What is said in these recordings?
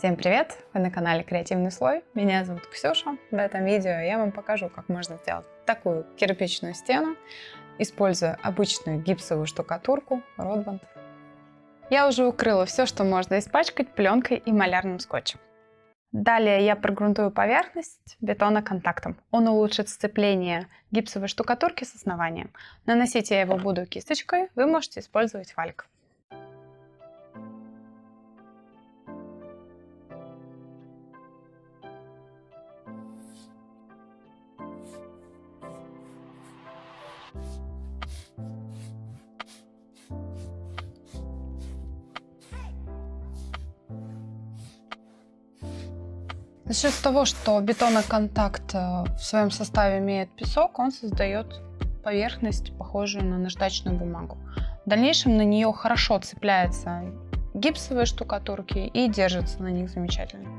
Всем привет! Вы на канале Креативный слой. Меня зовут Ксюша. В этом видео я вам покажу, как можно сделать такую кирпичную стену, используя обычную гипсовую штукатурку Rotband. Я уже укрыла все, что можно испачкать, пленкой и малярным скотчем. Далее я прогрунтую поверхность бетоноконтактом. Он улучшит сцепление гипсовой штукатурки с основанием. Наносить я его буду кисточкой, вы можете использовать валик. За счет того, что бетоноконтакт в своем составе имеет песок, он создает поверхность, похожую на наждачную бумагу. В дальнейшем на нее хорошо цепляются гипсовые штукатурки и держатся на них замечательно.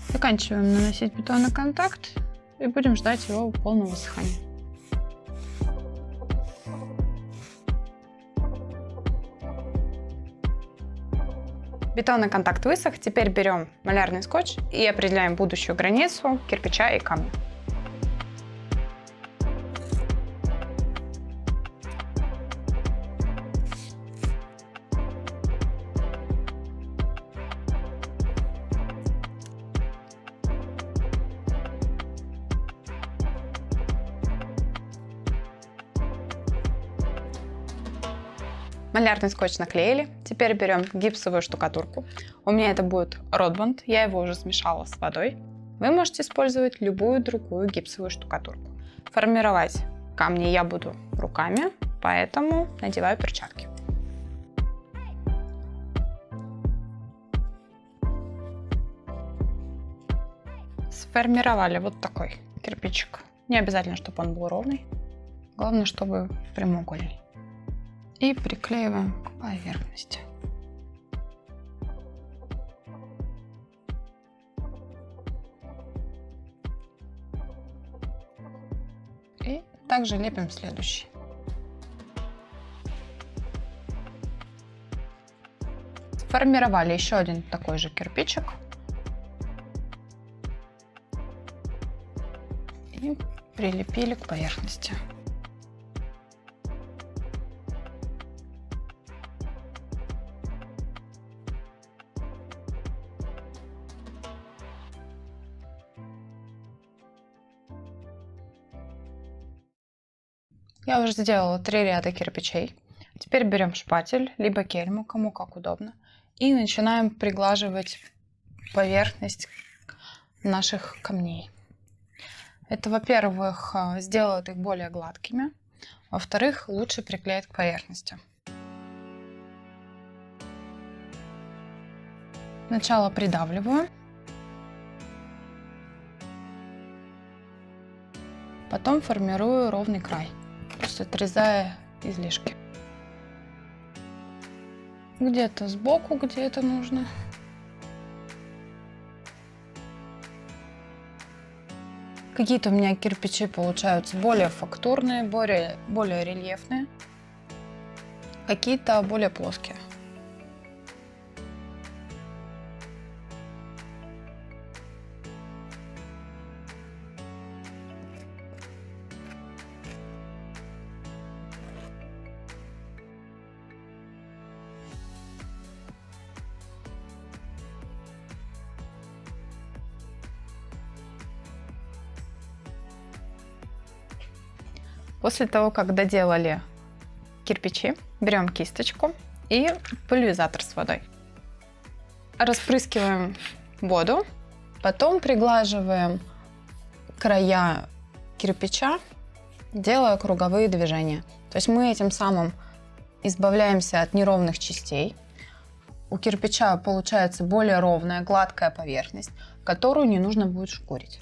Заканчиваем наносить бетоноконтакт и будем ждать его полного высыхания. Бетоноконтакт высох, теперь берем малярный скотч и определяем будущую границу кирпича и камня. Малярный скотч наклеили. Теперь берем гипсовую штукатурку. У меня это будет Rotband, я его уже смешала с водой. Вы можете использовать любую другую гипсовую штукатурку. Формировать камни я буду руками, поэтому надеваю перчатки. Сформировали вот такой кирпичик. Не обязательно, чтобы он был ровный. Главное, чтобы прямоугольный. И приклеиваем к поверхности. И также лепим следующий. Сформировали еще один такой же кирпичик. И прилепили к поверхности. Я уже сделала 3 ряда кирпичей. Теперь берем шпатель, либо кельму, кому как удобно, и начинаем приглаживать поверхность наших камней. Это, во-первых, сделает их более гладкими, во-вторых, лучше приклеит к поверхности. Сначала придавливаю, потом формирую ровный край, просто отрезая излишки. Где-то сбоку, где это нужно. Какие-то у меня кирпичи получаются более фактурные, более рельефные, какие-то более плоские. После того, как доделали кирпичи, берем кисточку и пульверизатор с водой. Распрыскиваем воду, потом приглаживаем края кирпича, делая круговые движения. То есть мы этим самым избавляемся от неровных частей. У кирпича получается более ровная, гладкая поверхность, которую не нужно будет шкурить.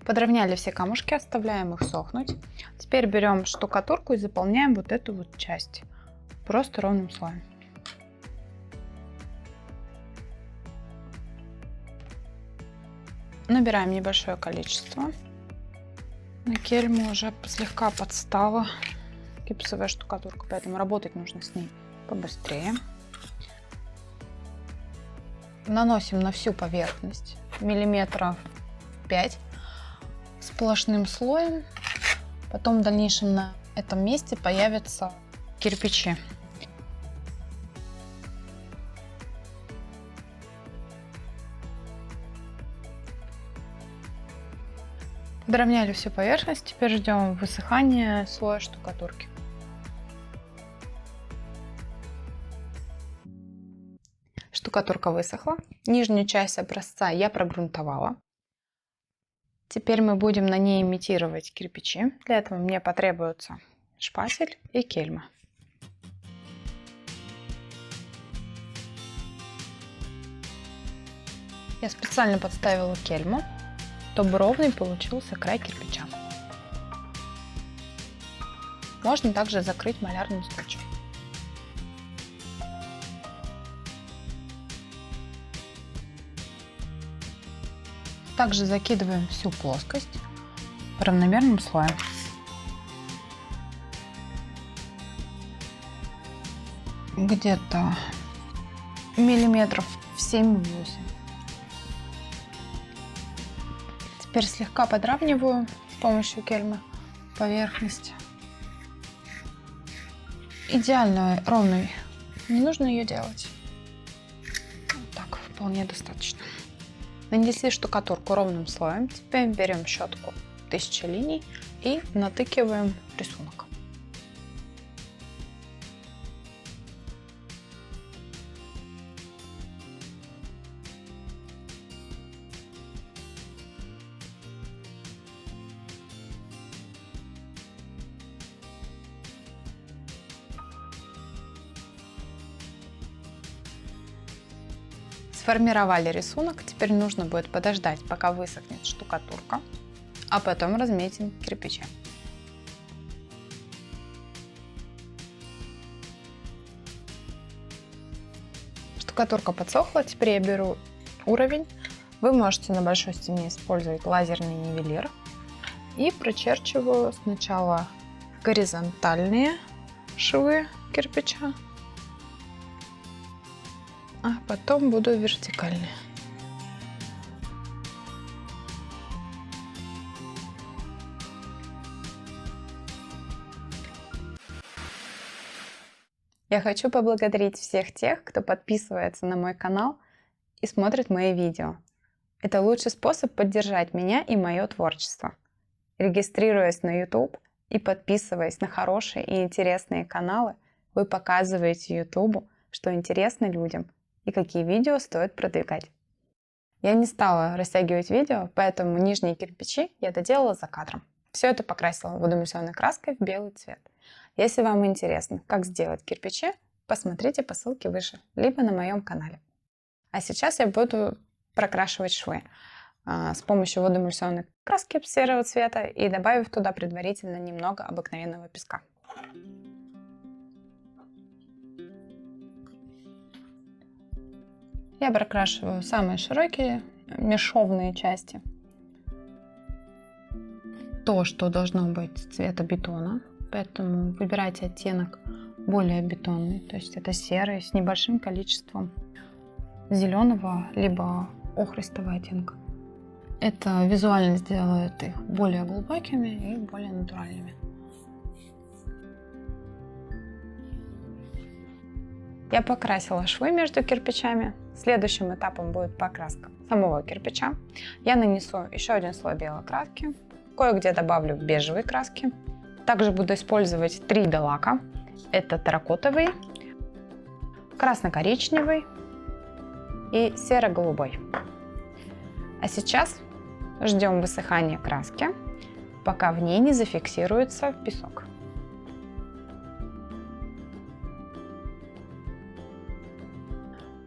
Подровняли все камушки, оставляем их сохнуть. Теперь берем штукатурку и заполняем вот эту вот часть просто ровным слоем. Набираем небольшое количество. На кельму уже слегка подстала. гипсовая штукатурка, поэтому работать нужно с ней побыстрее. Наносим на всю поверхность миллиметров 5 сплошным слоем. Потом в дальнейшем на этом месте появятся кирпичи. Подровняли всю поверхность, теперь ждем высыхания слоя штукатурки. Штукатурка высохла, нижнюю часть образца я прогрунтовала. Теперь мы будем на ней имитировать кирпичи. Для этого мне потребуется шпатель и кельма. Я специально подставила кельму, чтобы ровный получился край кирпича. Можно также закрыть малярным скотчем. Также закидываем всю плоскость равномерным слоем. Где-то миллиметров 7-8. Теперь слегка подравниваю с помощью кельмы поверхность. Идеально ровной не нужно ее делать. Вот так вполне достаточно. Нанесли штукатурку ровным слоем. Теперь берем щетку 1000 линий и натыкиваем рисунок. Сформировали рисунок, теперь нужно будет подождать, пока высохнет штукатурка, а потом разметим кирпичи. Штукатурка подсохла, теперь я беру уровень. Вы можете на большой стене использовать лазерный нивелир и прочерчиваю сначала горизонтальные швы кирпича, а потом буду вертикальные. Я хочу поблагодарить всех тех, кто подписывается на мой канал и смотрит мои видео. Это лучший способ поддержать меня и мое творчество. Регистрируясь на YouTube и подписываясь на хорошие и интересные каналы, вы показываете YouTube, что интересно людям и какие видео стоит продвигать. Я не стала растягивать видео, поэтому нижние кирпичи я доделала за кадром. Все это покрасила водоэмульсионной краской в белый цвет. Если вам интересно, как сделать кирпичи, посмотрите по ссылке выше, либо на моем канале. А сейчас я буду прокрашивать швы с помощью водоэмульсионной краски серого цвета и добавив туда предварительно немного обыкновенного песка. Я прокрашиваю самые широкие межшовные части. То, что должно быть цвета бетона, поэтому выбирайте оттенок более бетонный, то есть это серый с небольшим количеством зеленого либо охристого оттенка. Это визуально сделает их более глубокими и более натуральными. Я покрасила швы между кирпичами. Следующим этапом будет покраска самого кирпича. Я нанесу еще один слой белой краски. Кое-где добавлю бежевой краски. Также буду использовать 3 вида лака. Это терракотовый, красно-коричневый и серо-голубой. А сейчас ждем высыхания краски, пока в ней не зафиксируется песок.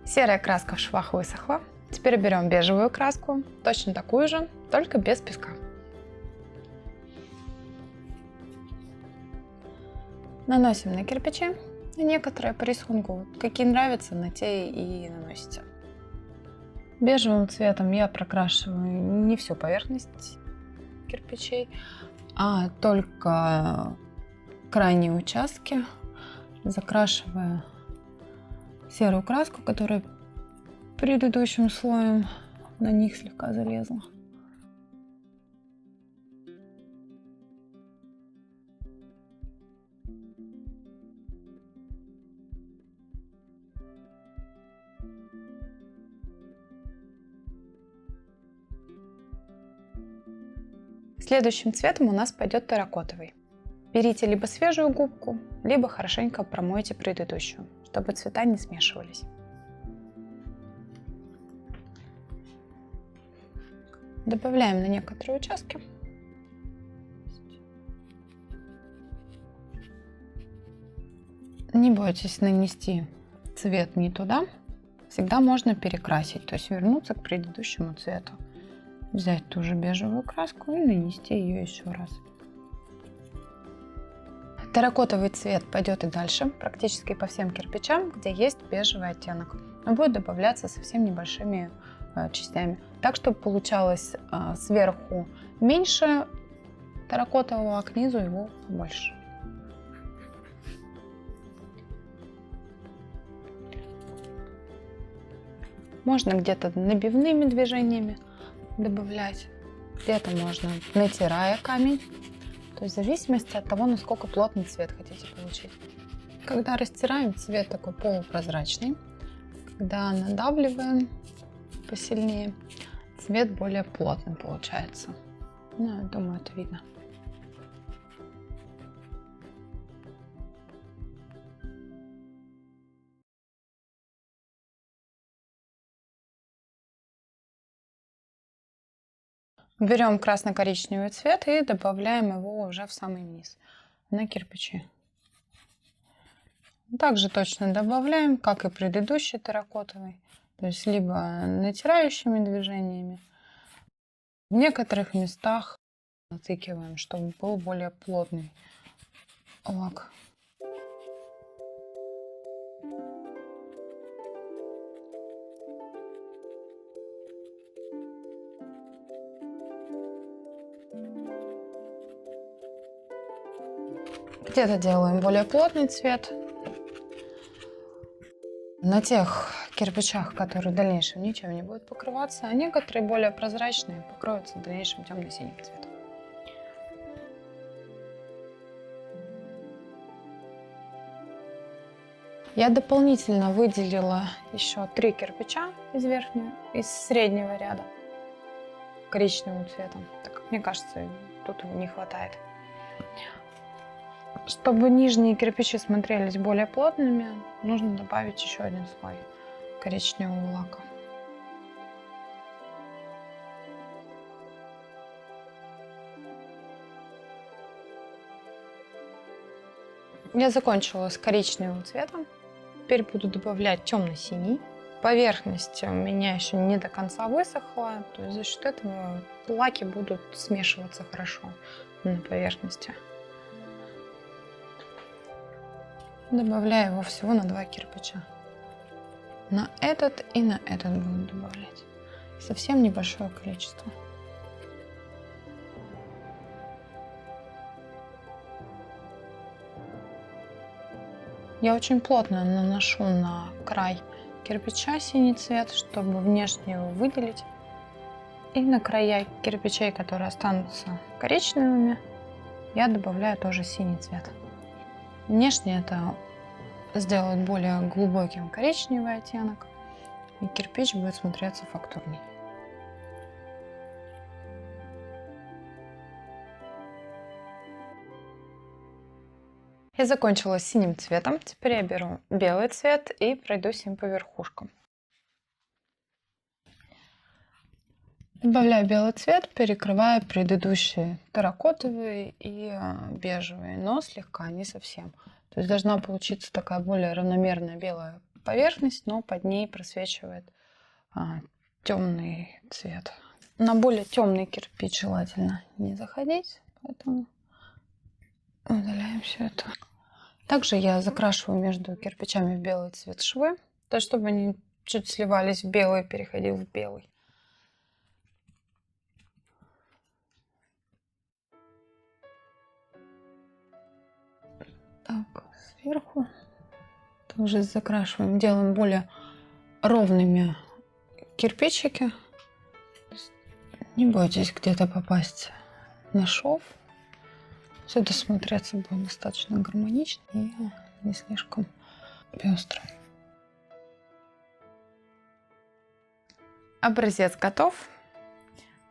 Серая краска в швах высохла. Теперь берем бежевую краску, точно такую же, только без песка. Наносим на кирпичи. Некоторые по рисунку, какие нравятся, на те и наносите. Бежевым цветом я прокрашиваю не всю поверхность кирпичей, а только крайние участки, закрашивая серую краску, которая предыдущим слоем на них слегка залезла. Следующим цветом у нас пойдет терракотовый. Берите либо свежую губку, либо хорошенько промойте предыдущую, чтобы цвета не смешивались. Добавляем на некоторые участки. Не бойтесь нанести цвет не туда. Всегда можно перекрасить, то есть вернуться к предыдущему цвету. Взять ту же бежевую краску и нанести ее еще раз. Терракотовый цвет пойдет и дальше, практически по всем кирпичам, где есть бежевый оттенок. Он будет добавляться совсем небольшими частями. Так, чтобы получалось сверху меньше терракотового, а к низу его больше. Можно где-то набивными движениями добавлять, где-то можно натирая камень. То есть в зависимости от того, насколько плотный цвет хотите получить. Когда растираем, цвет такой полупрозрачный. Когда надавливаем посильнее, цвет более плотный получается. Ну, я думаю, это видно. Берем красно-коричневый цвет и добавляем его уже в самый низ, на кирпичи. Также точно добавляем, как и предыдущий терракотовый, то есть либо натирающими движениями. В некоторых местах натыкиваем, чтобы был более плотный лак. Где-то делаем более плотный цвет. На тех кирпичах, которые в дальнейшем ничем не будут покрываться, а некоторые более прозрачные покроются в дальнейшем темно-синим цветом. Я дополнительно выделила еще 3 кирпича из среднего ряда коричневым цветом, так как мне кажется, тут его не хватает. Чтобы нижние кирпичи смотрелись более плотными, нужно добавить еще один слой коричневого лака. Я закончила с коричневым цветом. Теперь буду добавлять темно-синий. Поверхность у меня еще не до конца высохла, то есть за счет этого лаки будут смешиваться хорошо на поверхности. Добавляю его всего на 2 кирпича. На этот и на этот буду добавлять. Совсем небольшое количество. Я очень плотно наношу на край кирпича синий цвет, чтобы внешне его выделить. И на края кирпичей, которые останутся коричневыми, я добавляю тоже синий цвет. Внешне это сделает более глубоким коричневый оттенок, и кирпич будет смотреться фактурней. Я закончила с синим цветом. Теперь я беру белый цвет и пройдусь им по верхушкам. Добавляю белый цвет, перекрывая предыдущие терракотовые и бежевые, но слегка, не совсем. То есть должна получиться такая более равномерная белая поверхность, но под ней просвечивает темный цвет. На более темный кирпич желательно не заходить, поэтому удаляем все это. Также я закрашиваю между кирпичами в белый цвет швы, то есть чтобы они чуть сливались в белый, переходил в белый. сверху. Тоже закрашиваем, делаем более ровными кирпичики. Не бойтесь где-то попасть на шов. Все это смотреться будет достаточно гармонично и не слишком пестро. Образец готов.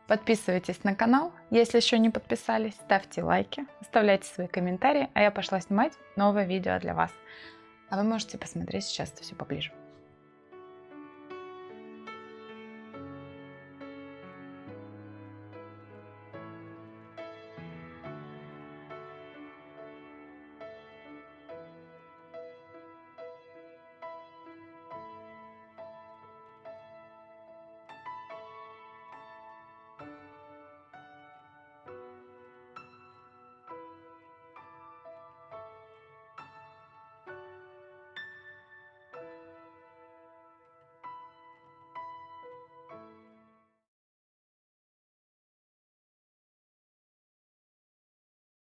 Подписывайтесь на канал, если еще не подписались, ставьте лайки, оставляйте свои комментарии, а я пошла снимать новое видео для вас. А вы можете посмотреть сейчас это все поближе.